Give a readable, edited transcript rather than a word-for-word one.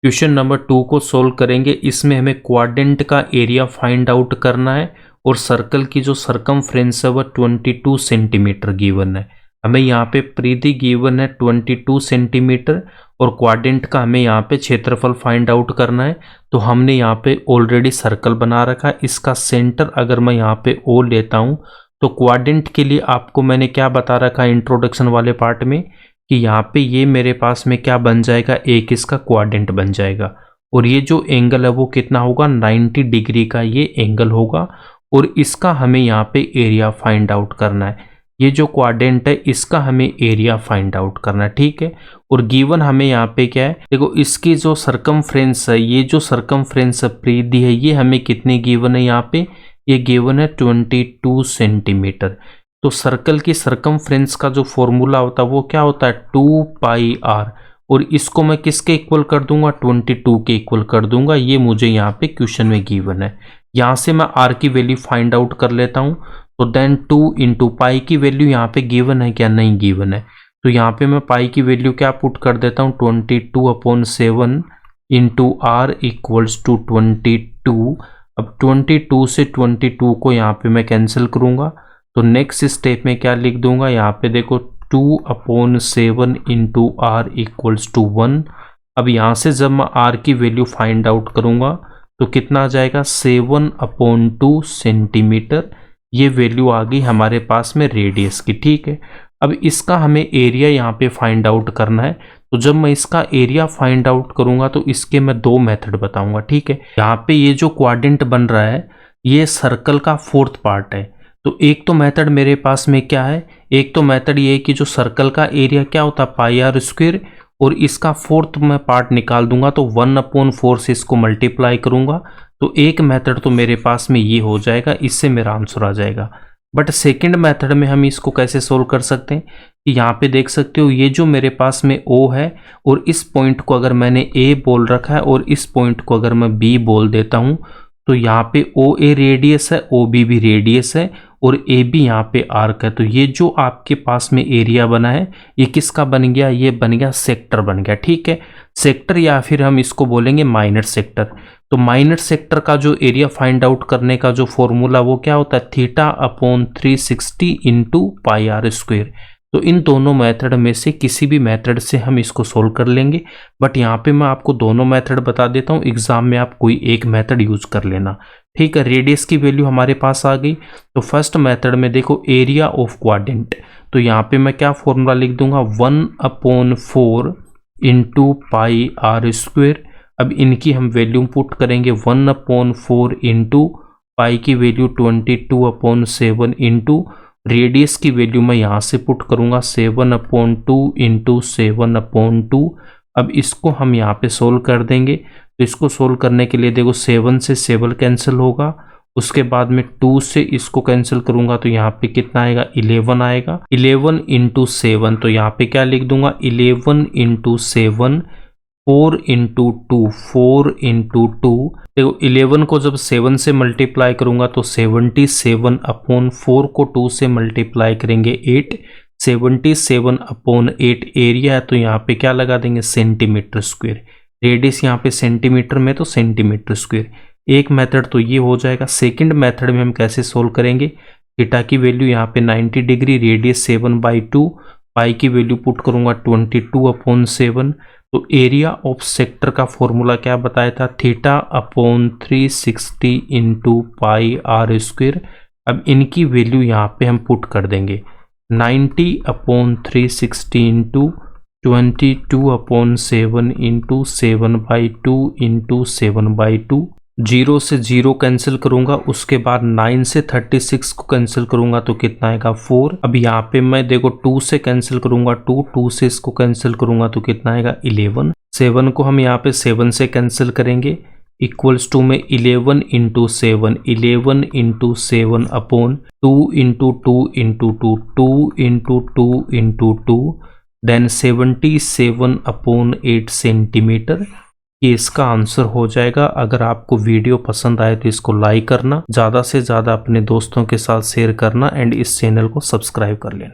Question number 2 को solve करेंगे। इसमें हमें क्वाड्रेंट का एरिया फाइंड आउट करना है और सर्कल की जो सरकमफ्रेंस है वह 22 सेंटीमीटर गिवन है। हमें यहाँ पे परिधि गिवन है 22 सेंटीमीटर और क्वाड्रेंट का हमें यहाँ पे क्षेत्रफल फाइंड आउट करना है। तो हमने यहाँ पे ऑलरेडी सर्कल बना रखा है। इसका सेंटर अगर मैं यहाँ पे ओ लेता हूँ तो क्वाड्रेंट के लिए आपको मैंने क्या बता रखा है इंट्रोडक्शन वाले पार्ट में कि यहाँ पे ये मेरे पास में क्या बन जाएगा, एक इसका क्वाड्रेंट बन जाएगा और ये जो एंगल है वो कितना होगा, 90 डिग्री का ये एंगल होगा और इसका हमें यहाँ पे एरिया फाइंड आउट करना है। ये जो क्वाड्रेंट है इसका हमें एरिया फाइंड आउट करना है, ठीक है। और गिवन हमें यहाँ पे क्या है, देखो इसकी जो सरकमफ्रेंस है, ये जो सरकमफ्रेंस परिधि है ये हमें कितनी गिवन है, यहाँ पे ये गिवन है 22 सेंटीमीटर। तो सर्कल की सरकमफ्रेंस का जो फॉर्मूला होता है वो क्या होता है, 2 पाई आर और इसको मैं किसके इक्वल कर दूंगा, 22 के इक्वल कर दूंगा। ये मुझे यहाँ पे क्वेश्चन में गिवन है। यहाँ से मैं आर की वैल्यू फाइंड आउट कर लेता हूँ। तो देन 2 इंटू पाई की वैल्यू यहाँ पे गिवन है क्या, नहीं गिवन है। तो यहाँ पे मैं पाई की वैल्यू क्या पुट कर देता हूँ, 22/7 इंटू आर इक्वल्स टू 22। अब 22 से 22 को यहाँ पे मैं कैंसिल करूँगा तो नेक्स्ट स्टेप में क्या लिख दूंगा, यहाँ पे देखो 2/7 इंटू आर इक्वल्स टू 1। अब यहाँ से जब मैं आर की वैल्यू फाइंड आउट करूँगा तो कितना आ जाएगा, 7/2 सेंटीमीटर। ये वैल्यू आ गई हमारे पास में रेडियस की, ठीक है। अब इसका हमें एरिया यहाँ पे फाइंड आउट करना है। तो जब मैं इसका एरिया फाइंड आउट करूँगा तो इसके मैं दो मेथड बताऊँगा, ठीक है। यहाँ पे ये जो क्वाड्रेंट बन रहा है ये सर्कल का 4th पार्ट है। तो एक तो मेथड मेरे पास में क्या है, एक तो मेथड ये है कि जो सर्कल का एरिया क्या होता है पाई आर स्क्वायर और इसका 4th मैं पार्ट निकाल दूंगा तो 1/4 से इसको मल्टीप्लाई करूंगा। तो एक मेथड तो मेरे पास में ये हो जाएगा, इससे मेरा आंसर आ जाएगा। बट सेकंड मेथड में हम इसको कैसे सोल्व कर सकते हैं कि यहाँ पे देख सकते हो ये जो मेरे पास में O है और इस पॉइंट को अगर मैंने A बोल रखा है और इस पॉइंट को अगर मैं B बोल देता हूँ तो यहाँ पे OA रेडियस है, OB भी रेडियस है और AB यहाँ पे आर्क है। तो ये जो आपके पास में एरिया बना है ये किसका बन गया, ये बन गया सेक्टर बन गया, ठीक है। सेक्टर या फिर हम इसको बोलेंगे माइनर सेक्टर। तो माइनर सेक्टर का जो एरिया फाइंड आउट करने का जो फॉर्मूला वो क्या होता है, θ/360 इंटू पाई आर स्क्वायर। तो इन दोनों मेथड में से किसी भी मेथड से हम इसको सोल्व कर लेंगे। बट यहाँ पे मैं आपको दोनों मेथड बता देता हूँ, एग्जाम में आप कोई एक मेथड यूज कर लेना, ठीक है। रेडियस की वैल्यू हमारे पास आ गई। तो फर्स्ट मेथड में देखो एरिया ऑफ क्वाड्रेंट, तो यहाँ पे मैं क्या फॉर्मूला लिख दूंगा, 1/4 इंटू पाई आर स्क्वायर। अब इनकी हम वैल्यू पुट करेंगे 1/4 इंटू पाई की वैल्यू 22/7 इंटू रेडियस की वैल्यू मैं यहाँ से पुट करूँगा 7/2 इंटू 7/2। अब इसको हम यहाँ पे सोल्व कर देंगे। तो इसको सोल्व करने के लिए देखो 7 से 7 कैंसिल होगा, उसके बाद में 2 से इसको कैंसिल करूँगा तो यहाँ पे कितना आएगा, 11 आएगा। 11 इंटू 7 तो यहाँ पे क्या लिख दूंगा, 11 इंटू 7, 4 इंटू 2, 4 इंटू 2। देखो 11 को जब 7 से मल्टीप्लाई करूंगा तो 77/4 को 2 से मल्टीप्लाई करेंगे 8, 77/8 एरिया है। तो यहाँ पे क्या लगा देंगे, सेंटीमीटर स्क्वायर। रेडियस यहाँ पे सेंटीमीटर में तो सेंटीमीटर स्क्वायर। एक मेथड तो ये हो जाएगा। सेकंड मेथड में हम कैसे सोल्व करेंगे, थीटा की वैल्यू यहाँ पे 90 डिग्री, रेडियस 7/2, पाई की वैल्यू पुट करूंगा 22/7। तो एरिया ऑफ सेक्टर का फॉर्मूला क्या बताया था, θ/360 इंटू पाई आर स्क्वायर। अब इनकी वैल्यू यहाँ पे हम पुट कर देंगे 90/360 इंटू 22/7 इंटू 7/2 इंटू 7/2। 0 से 0 कैंसिल करूंगा, उसके बाद 9 से 36 को कैंसिल करूंगा तो कितना आएगा, 4। अब यहाँ पे मैं देखो 2 से कैंसिल करूंगा 2 से इसको कैंसिल करूंगा तो कितना आएगा, 11। 7 को हम यहाँ पे 7 से कैंसिल करेंगे, इक्वल्स टू में 11 into 7, 11 into 7/2 into 2 into 2, 2 into 2 into 2, then 77/8 centimetre. ये इसका आंसर हो जाएगा। अगर आपको वीडियो पसंद आए तो इसको लाइक करना, ज़्यादा से ज़्यादा अपने दोस्तों के साथ शेयर करना एंड इस चैनल को सब्सक्राइब कर लेना।